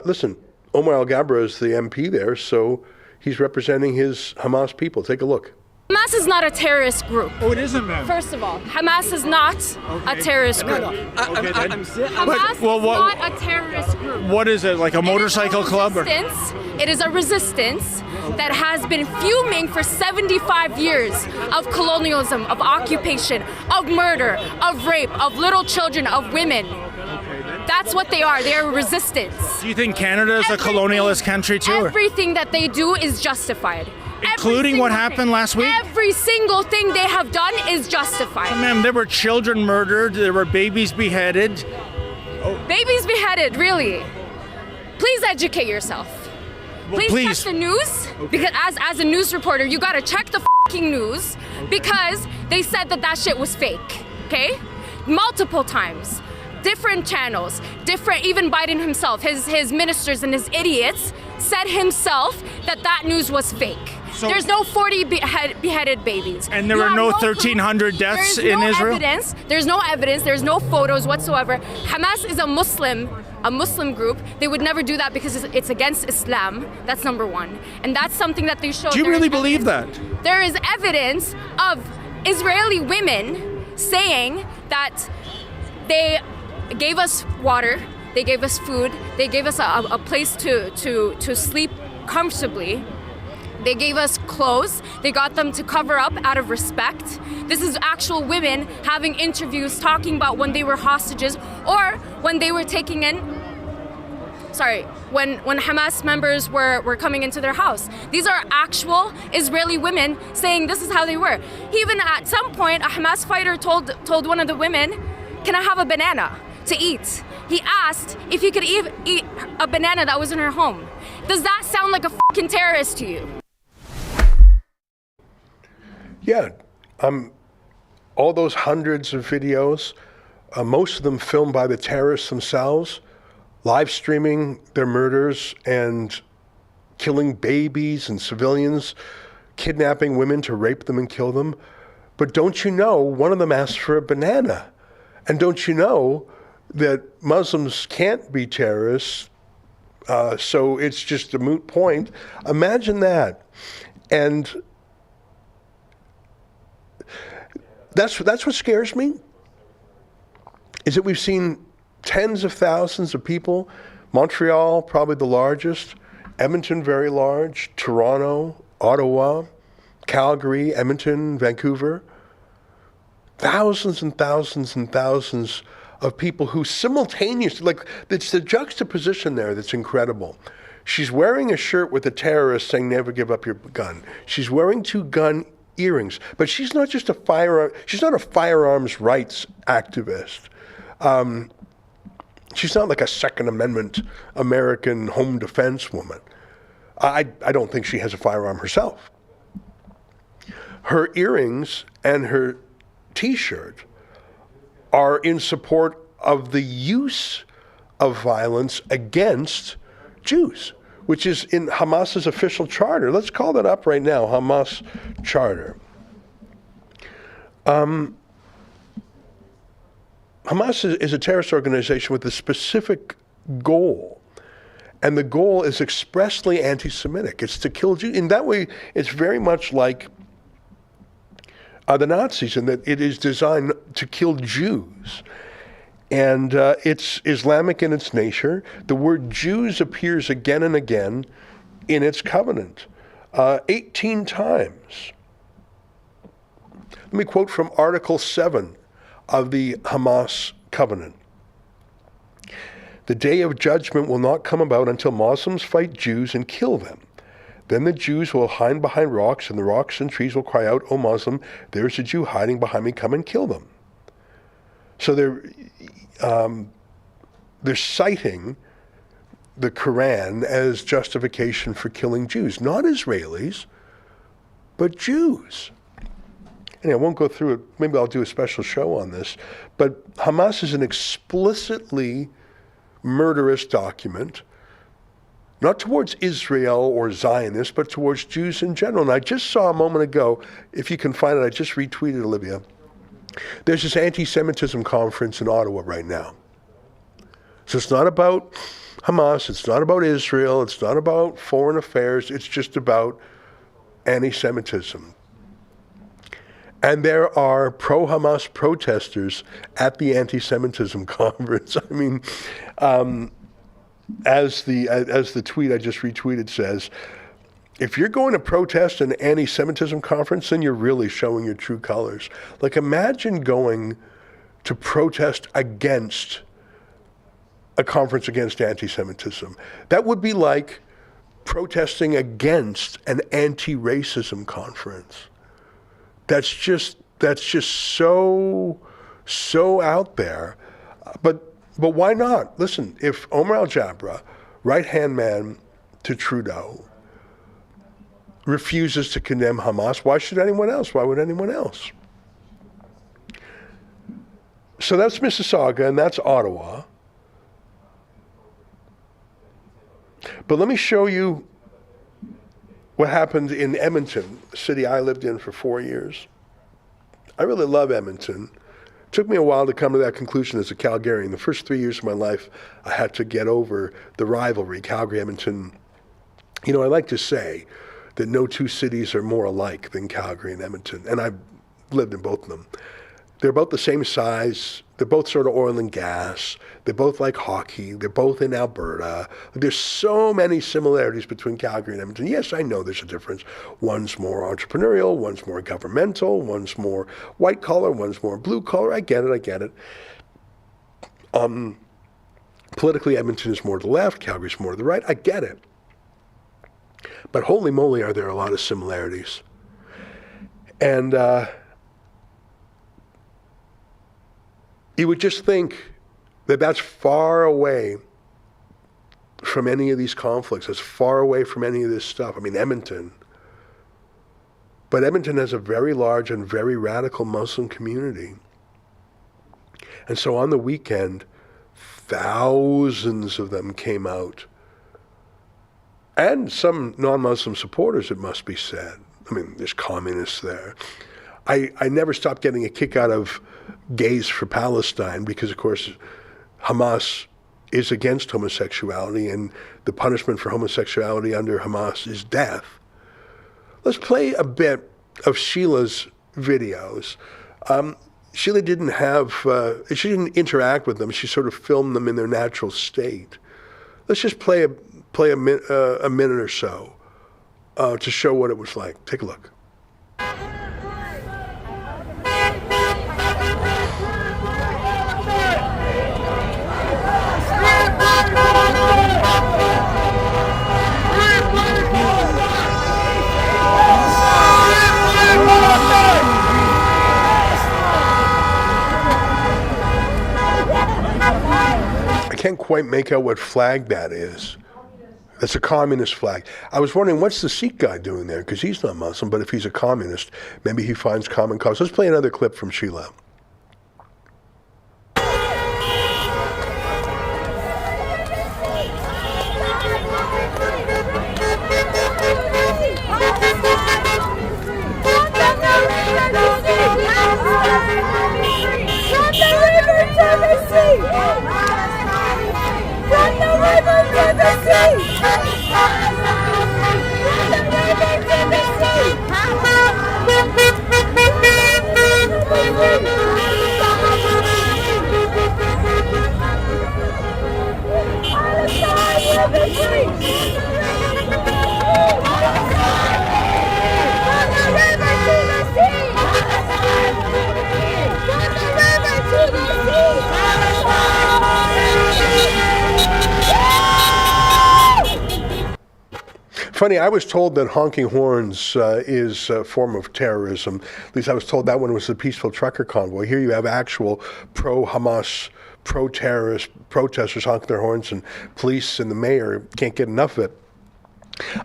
Listen, Omar Alghabra is the MP there, so he's representing his Hamas people. Take a look. Hamas is not a terrorist group. Oh, it isn't, ma'am. First of all, Hamas is not a terrorist group. Hamas is not a terrorist group. What is it, like a motorcycle club? It is a resistance that has been fuming for 75 years of colonialism, of occupation, of murder, of rape, of little children, of women. That's what they are. They are resistance. Do you think Canada is a colonialist country too? Everything that they do is justified. Including what happened last week? Every single thing they have done is justified. Ma'am, there were children murdered, there were babies beheaded. Babies beheaded, really? Please educate yourself. Well, please check the news, because as a news reporter, you gotta check the fucking news, because they said that shit was fake, okay? Multiple times. Different channels, even Biden himself, his ministers and his idiots said himself that news was fake. So, there's no 40 beheaded babies. And there were no 1,300 deaths in Israel? There's no evidence, there's no photos whatsoever. Hamas is a Muslim group. They would never do that because it's against Islam. That's number one. And that's something that they show. Do you really believe that? There is evidence of Israeli women saying that they gave us water, they gave us food, they gave us a place to sleep comfortably. They gave us clothes. They got them to cover up out of respect. This is actual women having interviews talking about when they were hostages or when they were taking in, when Hamas members were coming into their house. These are actual Israeli women saying this is how they were. Even at some point, a Hamas fighter told one of the women, "Can I have a banana to eat?" He asked if he could eat a banana that was in her home. Does that sound like a fucking terrorist to you? Yeah, all those hundreds of videos, most of them filmed by the terrorists themselves, live streaming their murders and killing babies and civilians, kidnapping women to rape them and kill them. But don't you know, one of them asked for a banana. And don't you know that Muslims can't be terrorists, so it's just a moot point. Imagine that. And that's what scares me, is that we've seen tens of thousands of people, Montreal probably the largest, Edmonton very large, Toronto, Ottawa, Calgary, Edmonton, Vancouver, thousands and thousands and thousands of people who simultaneously, like, it's the juxtaposition there that's incredible. She's wearing a shirt with a terrorist saying, "Never give up your gun." She's wearing 2 gun earrings, but she's not just she's not a firearms rights activist. She's not like a Second Amendment American home defense woman. I don't think she has a firearm herself. Her earrings and her T-shirt are in support of the use of violence against Jews, which is in Hamas's official charter. Let's call that up right now, Hamas charter. Hamas is a terrorist organization with a specific goal. And the goal is expressly anti-Semitic. It's to kill Jews. In that way, it's very much like the Nazis, in that it is designed to kill Jews. And it's Islamic in its nature. The word Jews appears again and again in its covenant, 18 times. Let me quote from Article 7 of the Hamas covenant. "The day of judgment will not come about until Muslims fight Jews and kill them. Then the Jews will hide behind rocks, and the rocks and trees will cry out, 'O Muslim, there's a Jew hiding behind me, come and kill them.'" So they're citing the Quran as justification for killing Jews, not Israelis, but Jews. And I won't go through it. Maybe I'll do a special show on this. But Hamas is an explicitly murderous document, not towards Israel or Zionists, but towards Jews in general. And I just saw a moment ago, if you can find it, I just retweeted, Olivia. There's this anti-Semitism conference in Ottawa right now. So it's not about Hamas, it's not about Israel, it's not about foreign affairs, it's just about anti-Semitism. And there are pro-Hamas protesters at the anti-Semitism conference. I mean, as the tweet I just retweeted says, if you're going to protest an anti-Semitism conference, then you're really showing your true colors. Like, imagine going to protest against a conference against anti-Semitism. That would be like protesting against an anti-racism conference. That's just so out there. But why not? Listen, if Omar Alghabra, right-hand man to Trudeau, refuses to condemn Hamas, why should anyone else? Why would anyone else? So that's Mississauga and that's Ottawa. But let me show you what happened in Edmonton, a city I lived in for 4 years. I really love Edmonton. It took me a while to come to that conclusion as a Calgarian. The first 3 years of my life, I had to get over the rivalry, Calgary-Edmonton. You know, I like to say that no 2 cities are more alike than Calgary and Edmonton, and I've lived in both of them. They're about the same size. They're both sort of oil and gas. They both like hockey. They're both in Alberta. There's so many similarities between Calgary and Edmonton. Yes, I know there's a difference. One's more entrepreneurial, one's more governmental, one's more white collar, one's more blue collar. I get it. Politically, Edmonton is more to the left, Calgary's more to the right. I get it. But holy moly, are there a lot of similarities. And you would just think that that's far away from any of these conflicts. That's far away from any of this stuff. I mean, Edmonton, But Edmonton has a very large and very radical Muslim community. And so on the weekend, thousands of them came out. And some non-Muslim supporters, it must be said. I mean, there's communists there. I never stopped getting a kick out of Gays for Palestine because, of course, Hamas is against homosexuality, and the punishment for homosexuality under Hamas is death. Let's play a bit of Sheila's videos. Sheila didn't she didn't interact with them. She sort of filmed them in their natural state. Let's just play a minute or so to show what it was like. Take a look. I can't quite make out what flag that is. That's a communist flag. I was wondering, what's the Sikh guy doing there? Because he's not Muslim, but if he's a communist, maybe he finds common cause. Let's play another clip from Sheila. Funny, I was told that honking horns is a form of terrorism. At least I was told that when it was the peaceful trucker convoy. Here you have actual pro-Hamas, pro-terrorist protesters honking their horns, and police and the mayor can't get enough of it.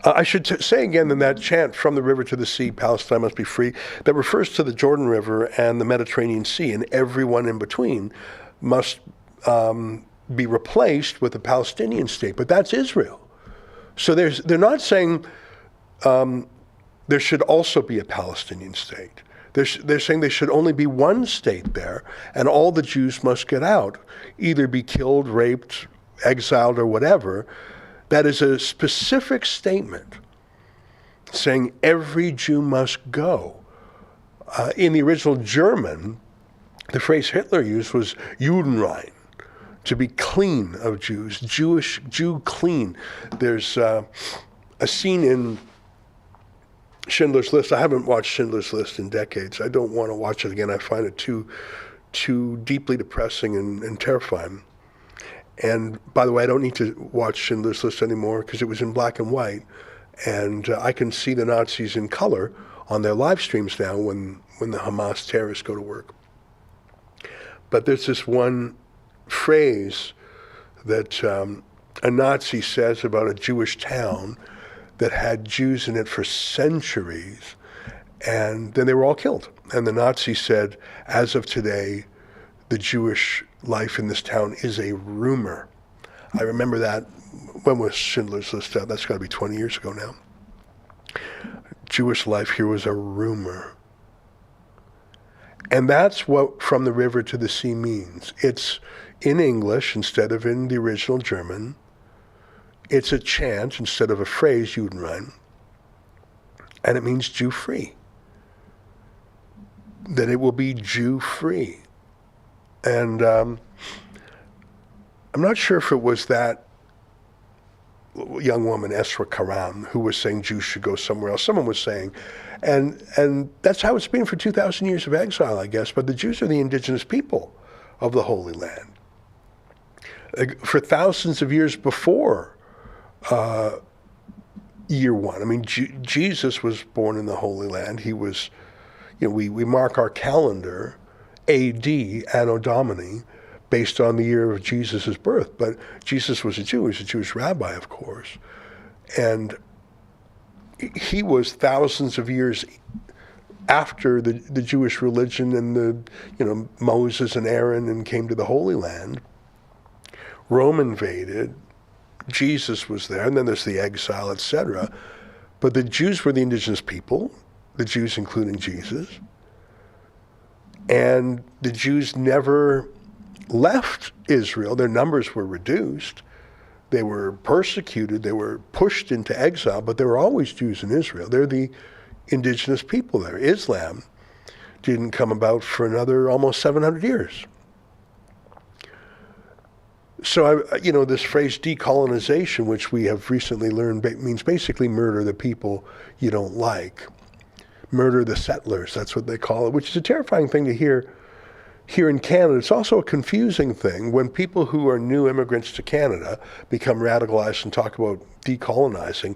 I should say again that chant, "From the river to the sea, Palestine must be free," that refers to the Jordan River and the Mediterranean Sea, and everyone in between must be replaced with a Palestinian state. But that's Israel. So they're not saying there should also be a Palestinian state. They're saying there should only be one state there, and all the Jews must get out, either be killed, raped, exiled, or whatever. That is a specific statement saying every Jew must go. In the original German, the phrase Hitler used was Judenrein, to be clean of Jews, Jew clean. There's a scene in Schindler's List. I haven't watched Schindler's List in decades. I don't want to watch it again. I find it too deeply depressing and terrifying. And by the way, I don't need to watch Schindler's List anymore because it was in black and white. And I can see the Nazis in color on their live streams now when the Hamas terrorists go to work. But there's this one phrase that a Nazi says about a Jewish town that had Jews in it for centuries, and then they were all killed. And the Nazi said, as of today, the Jewish life in this town is a rumor. I remember that. When was Schindler's List out? That's got to be 20 years ago now. Jewish life here was a rumor. And that's what From the River to the Sea means. It's in English instead of in the original German. It's a chant instead of a phrase, Judenrein. And it means Jew-free. That it will be Jew-free. And I'm not sure if it was that young woman, Esra Karam, who was saying Jews should go somewhere else. Someone was saying, and that's how it's been for 2,000 years of exile, I guess. But the Jews are the indigenous people of the Holy Land. For thousands of years before year one. I mean, Jesus was born in the Holy Land. He was, we mark our calendar AD, Anno Domini, based on the year of Jesus' birth. But Jesus was a Jew. He was a Jewish rabbi, of course. And he was thousands of years after the Jewish religion and Moses and Aaron and came to the Holy Land, Rome invaded, Jesus was there, and then there's the exile, etc. But the Jews were the indigenous people, the Jews including Jesus, and the Jews never left Israel. Their numbers were reduced. They were persecuted. They were pushed into exile, but there were always Jews in Israel. They're the indigenous people there. Islam didn't come about for another almost 700 years. So, this phrase decolonization, which we have recently learned means basically murder the people you don't like. Murder the settlers, that's what they call it, which is a terrifying thing to hear here in Canada. It's also a confusing thing when people who are new immigrants to Canada become radicalized and talk about decolonizing.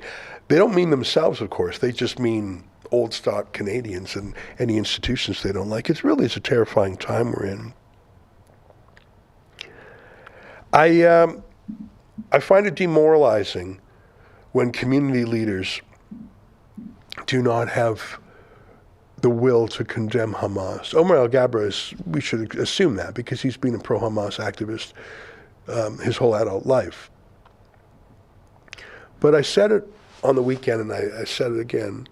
They don't mean themselves, of course. They just mean old stock Canadians and any institutions they don't like. It's a terrifying time we're in. I find it demoralizing when community leaders do not have the will to condemn Hamas. Omar Alghabra we should assume that, because he's been a pro-Hamas activist his whole adult life. But I said it on the weekend, and I said it again.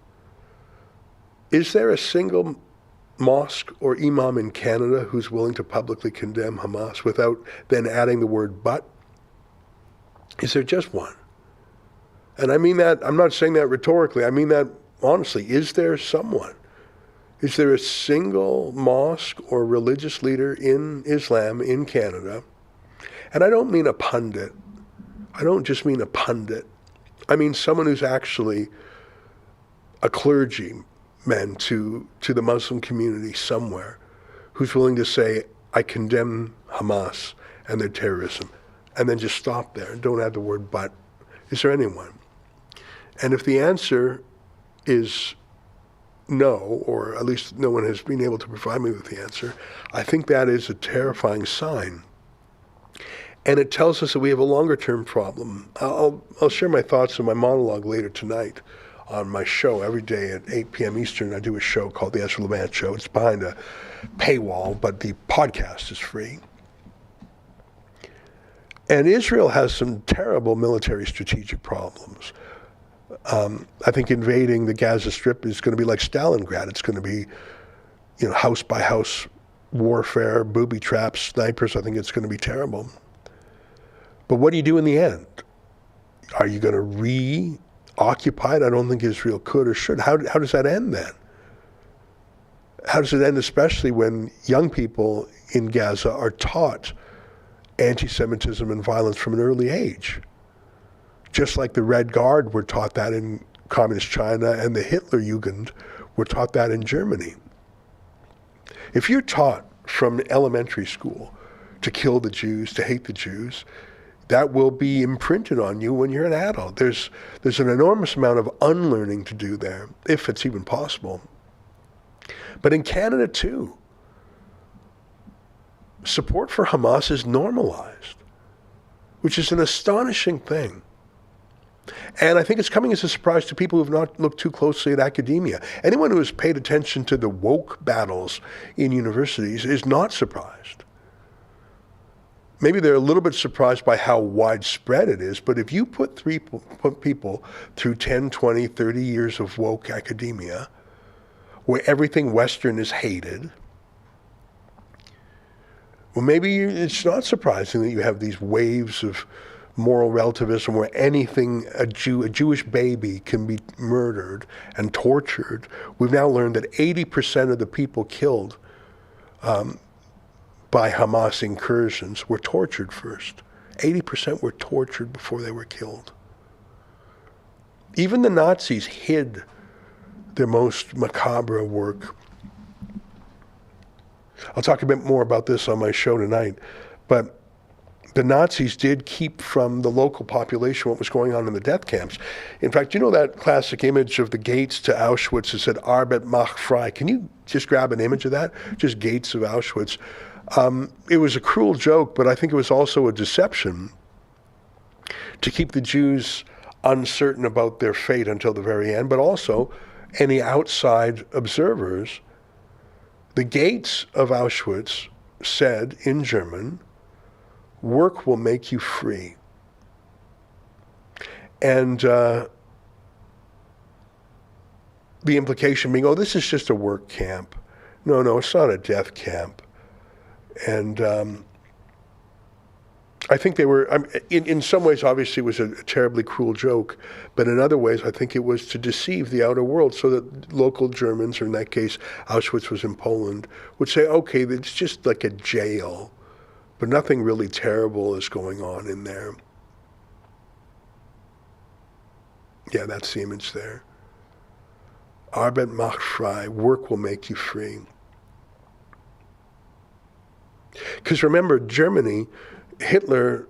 Is there a single mosque or imam in Canada who's willing to publicly condemn Hamas without then adding the word but? Is there just one? And I mean that, I'm not saying that rhetorically, I mean that honestly. Is there someone? Is there a single mosque or religious leader in Islam in Canada? And I don't mean a pundit. I don't just mean a pundit. I mean someone who's actually a clergyman to the Muslim community somewhere, who's willing to say, I condemn Hamas and their terrorism, and then just stop there and don't add the word but. Is there anyone? And if the answer is no, or at least no one has been able to provide me with the answer, I think that is a terrifying sign. And it tells us that we have a longer term problem. I'll share my thoughts in my monologue later tonight on my show. Every day at 8 p.m. Eastern, I do a show called The Ezra Levant Show. It's behind a paywall, but the podcast is free. And Israel has some terrible military strategic problems. I think invading the Gaza Strip is going to be like Stalingrad. It's going to be, house by house warfare, booby traps, snipers. I think it's going to be terrible. But what do you do in the end? Are you going to reoccupy it? I don't think Israel could or should. How does that end then? How does it end, especially when young people in Gaza are taught anti-Semitism and violence from an early age? Just like the Red Guard were taught that in Communist China and the Hitler Jugend were taught that in Germany. If you're taught from elementary school to kill the Jews, to hate the Jews, that will be imprinted on you when you're an adult. There's an enormous amount of unlearning to do there, if it's even possible. But in Canada too, support for Hamas is normalized, which is an astonishing thing. And I think it's coming as a surprise to people who have not looked too closely at academia. Anyone who has paid attention to the woke battles in universities is not surprised. Maybe they're a little bit surprised by how widespread it is, but if you put people through 10, 20, 30 years of woke academia, where everything Western is hated, well, maybe it's not surprising that you have these waves of moral relativism where anything, a Jewish baby can be murdered and tortured. We've now learned that 80% of the people killed by Hamas incursions were tortured first. 80% were tortured before they were killed. Even the Nazis hid their most macabre work. I'll talk a bit more about this on my show tonight, but the Nazis did keep from the local population what was going on in the death camps. In fact, you know that classic image of the gates to Auschwitz that said Arbeit macht frei? Can you just grab an image of that? Just gates of Auschwitz. It was a cruel joke, but I think it was also a deception to keep the Jews uncertain about their fate until the very end, but also any outside observers, the gates of Auschwitz said in German, "Work will make you free." And the implication being, oh, this is just a work camp. No, it's not a death camp. And I think they were, in some ways, obviously, it was a terribly cruel joke, but in other ways, I think it was to deceive the outer world so that local Germans, or in that case, Auschwitz was in Poland, would say, okay, it's just like a jail, but nothing really terrible is going on in there. Yeah, that's the image there. Arbeit macht frei, work will make you free. Because remember, Germany, Hitler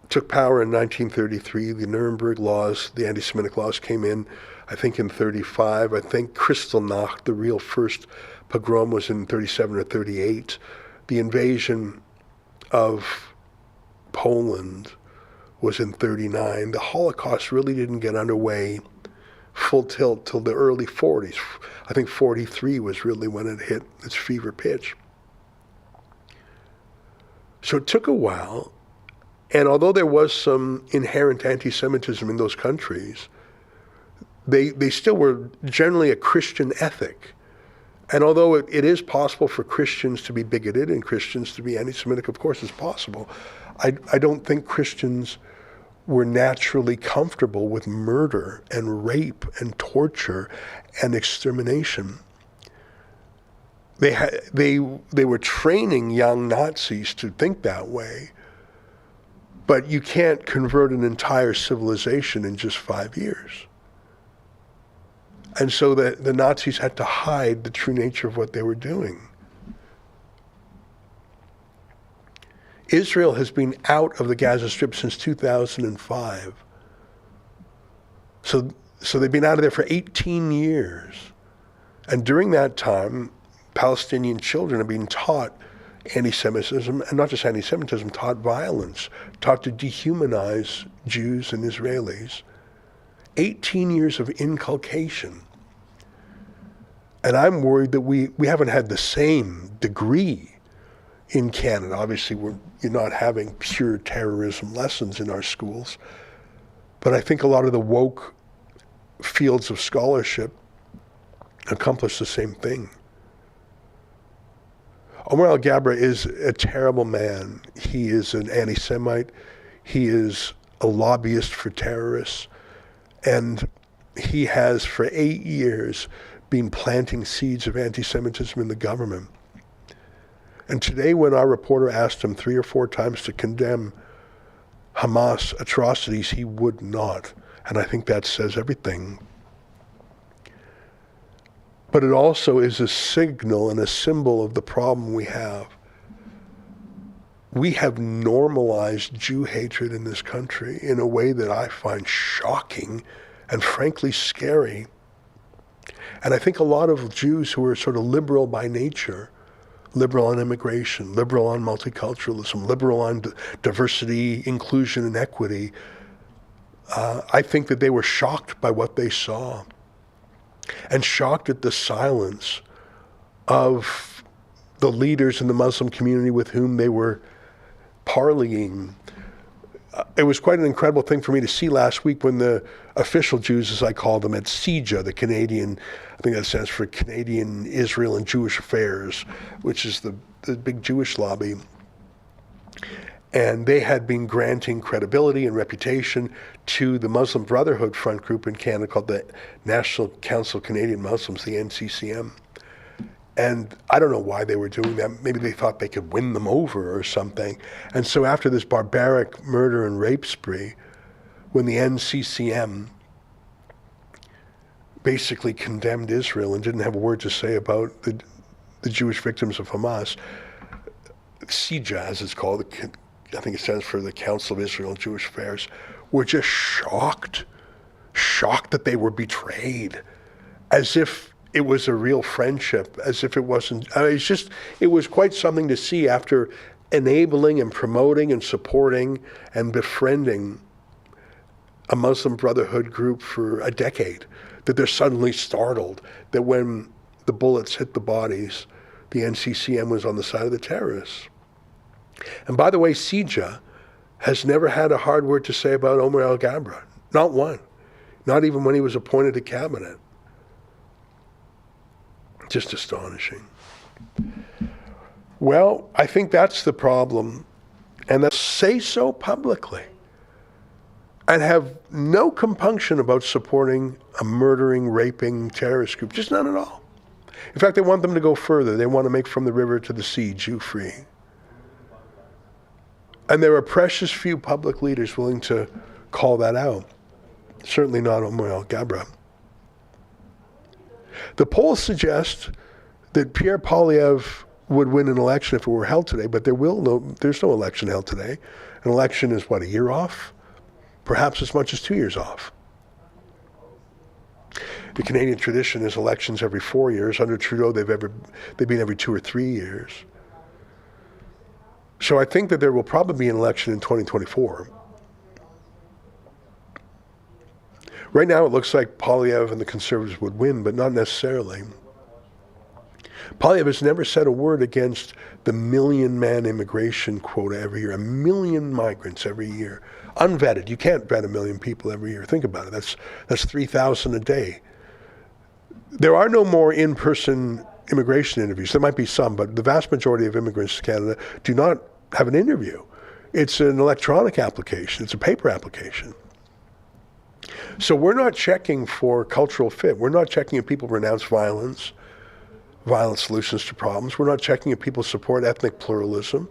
took power in 1933. The Nuremberg laws, the anti-Semitic laws came in, I think, in 35. I think Kristallnacht, the real first pogrom, was in 37 or 38. The invasion of Poland was in 39. The Holocaust really didn't get underway full tilt till the early 40s. I think 43 was really when it hit its fever pitch. So it took a while, and although there was some inherent anti-Semitism in those countries, they still were generally a Christian ethic. And although it is possible for Christians to be bigoted and Christians to be anti-Semitic, of course it's possible, I don't think Christians were naturally comfortable with murder and rape and torture and extermination. They were training young Nazis to think that way, but you can't convert an entire civilization in just 5 years. And so the Nazis had to hide the true nature of what they were doing. Israel has been out of the Gaza Strip since 2005. So they've been out of there for 18 years. And during that time, Palestinian children are being taught anti-Semitism, and not just anti-Semitism, taught violence, taught to dehumanize Jews and Israelis. 18 years of inculcation. And I'm worried that we haven't had the same degree in Canada. Obviously, you're not having pure terrorism lessons in our schools, but I think a lot of the woke fields of scholarship accomplish the same thing. Omar Alghabra is a terrible man. He is an anti-Semite. He is a lobbyist for terrorists. And he has, for 8 years, been planting seeds of anti-Semitism in the government. And today, when our reporter asked him 3 or 4 times to condemn Hamas atrocities, he would not. And I think that says everything. But it also is a signal and a symbol of the problem we have. We have normalized Jew hatred in this country in a way that I find shocking and frankly scary. And I think a lot of Jews who are sort of liberal by nature, liberal on immigration, liberal on multiculturalism, liberal on diversity, inclusion, and equity, I think that they were shocked by what they saw, and shocked at the silence of the leaders in the Muslim community with whom they were parleying. It was quite an incredible thing for me to see last week when the official Jews, as I call them, at CIJA, the Canadian, I think that stands for Canadian Israel and Jewish Affairs, which is the big Jewish lobby. And they had been granting credibility and reputation to the Muslim Brotherhood front group in Canada called the National Council of Canadian Muslims, the NCCM. And I don't know why they were doing that. Maybe they thought they could win them over or something. And so after this barbaric murder and rape spree, when the NCCM basically condemned Israel and didn't have a word to say about the Jewish victims of Hamas, CIJA, as it's called, I think it stands for the Council of Israel and Jewish Affairs, were just shocked that they were betrayed, as if it was a real friendship, as if it wasn't. I mean, it was quite something to see after enabling and promoting and supporting and befriending a Muslim Brotherhood group for a decade, that they're suddenly startled that when the bullets hit the bodies, the NCCM was on the side of the terrorists. And by the way, CIJA has never had a hard word to say about Omar Alghabra. Not one. Not even when he was appointed to cabinet. Just astonishing. Well, I think that's the problem. And they say so publicly and have no compunction about supporting a murdering, raping terrorist group. Just none at all. In fact, they want them to go further. They want to make from the river to the sea Jew-free. And there are precious few public leaders willing to call that out. Certainly not Omar Alghabra. The polls suggest that Pierre Poilievre would win an election if it were held today, but there's no election held today. An election is, what, a year off? Perhaps as much as 2 years off. The Canadian tradition is elections every 4 years. Under Trudeau, they've been every 2 or 3 years. So I think that there will probably be an election in 2024. Right now, it looks like Poilievre and the Conservatives would win, but not necessarily. Poilievre has never said a word against the 1 million-man immigration quota every year. 1 million migrants every year. Unvetted. You can't vet 1 million people every year. Think about it. That's 3,000 a day. There are no more in-person immigration interviews. There might be some, but the vast majority of immigrants to Canada do not have an interview. It's an electronic application. It's a paper application. So we're not checking for cultural fit. We're not checking if people renounce violent solutions to problems. We're not checking if people support ethnic pluralism,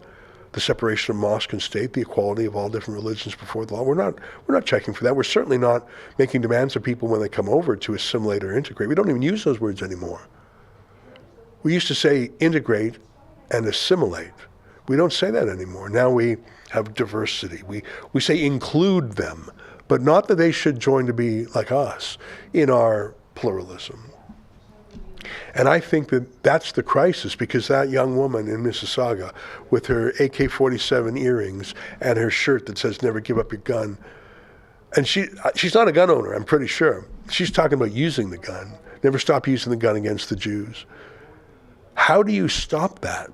the separation of mosque and state, the equality of all different religions before the law. We're not checking for that. We're certainly not making demands of people when they come over to assimilate or integrate. We don't even use those words anymore. We used to say integrate and assimilate. We don't say that anymore. Now we have diversity. We say include them, but not that they should join to be like us in our pluralism. And I think that that's the crisis, because that young woman in Mississauga with her AK-47 earrings and her shirt that says never give up your gun, and she's not a gun owner, I'm pretty sure. She's talking about using the gun. Never stop using the gun against the Jews. How do you stop that?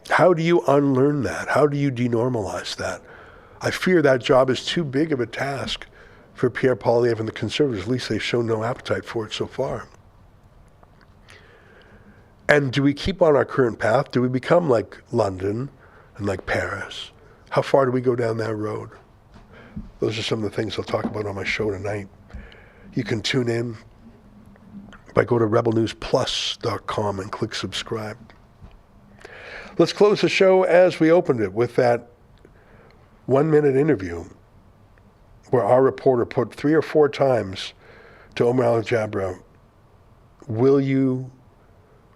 How do you unlearn that? How do you denormalize that? I fear that job is too big of a task for Pierre Poilievre and the Conservatives. At least they've shown no appetite for it so far. And do we keep on our current path? Do we become like London and like Paris? How far do we go down that road? Those are some of the things I'll talk about on my show tonight. You can tune in by go to rebelnewsplus.com and click subscribe. Let's close the show as we opened it with that 1-minute interview where our reporter put 3 or 4 times to Omar Alghabra, will you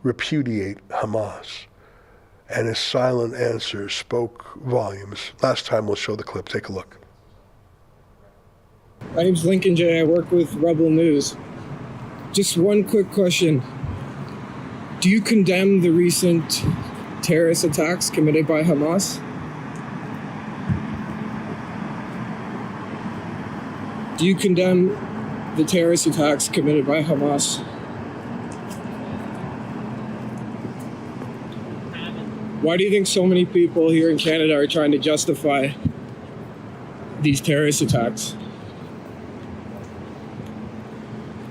repudiate Hamas? And his silent answer spoke volumes. Last time, we'll show the clip. Take a look. My name's Lincoln J. I work with Rebel News. Just one quick question. Do you condemn the recent terrorist attacks committed by Hamas? Do you condemn the terrorist attacks committed by Hamas? Why do you think so many people here in Canada are trying to justify these terrorist attacks?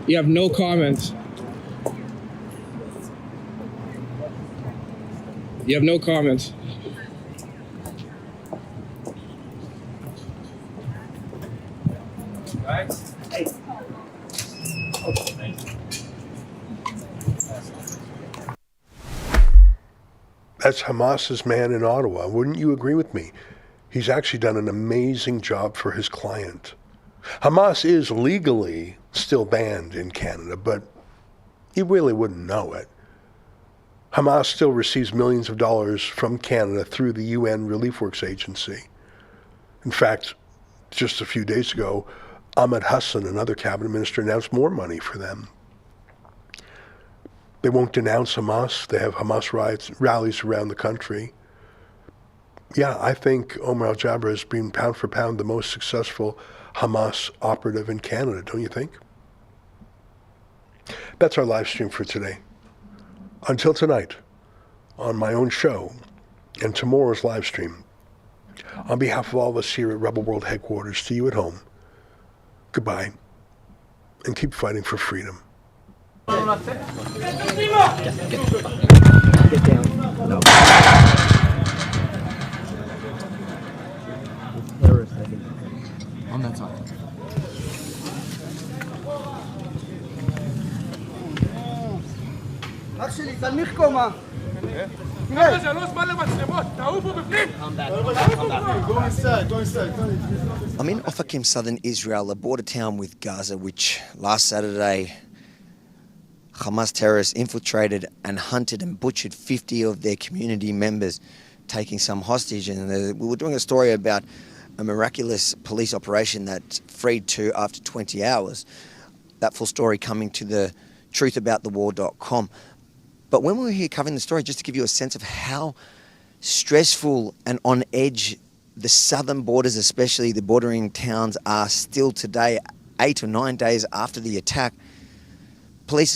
You have no comments. You have no comments. That's Hamas's man in Ottawa. Wouldn't you agree with me? He's actually done an amazing job for his client. Hamas is legally still banned in Canada, but you really wouldn't know it. Hamas still receives millions of dollars from Canada through the UN Relief Works Agency. In fact, just a few days ago, Ahmed Hassan, another cabinet minister, announced more money for them. They won't denounce Hamas. They have Hamas rallies around the country. Yeah, I think Omar Alghabra has been pound for pound the most successful Hamas operative in Canada, don't you think? That's our live stream for today. Until tonight, on my own show and tomorrow's live stream, on behalf of all of us here at Rebel World Headquarters, to you at home, goodbye, and keep fighting for freedom. Get down. No. Terrorist, I think. On that side. actually, תנמיך קומה. I'm in Ofakim, southern Israel, a border town with Gaza, which last Saturday Hamas terrorists infiltrated and hunted and butchered 50 of their community members, taking some hostage. And we were doing a story about a miraculous police operation that freed 2 after 20 hours. That full story coming to the truthaboutthewar.com. But when we were here covering the story, just to give you a sense of how stressful and on edge the southern borders, especially the bordering towns, are still today, 8 or 9 days after the attack, police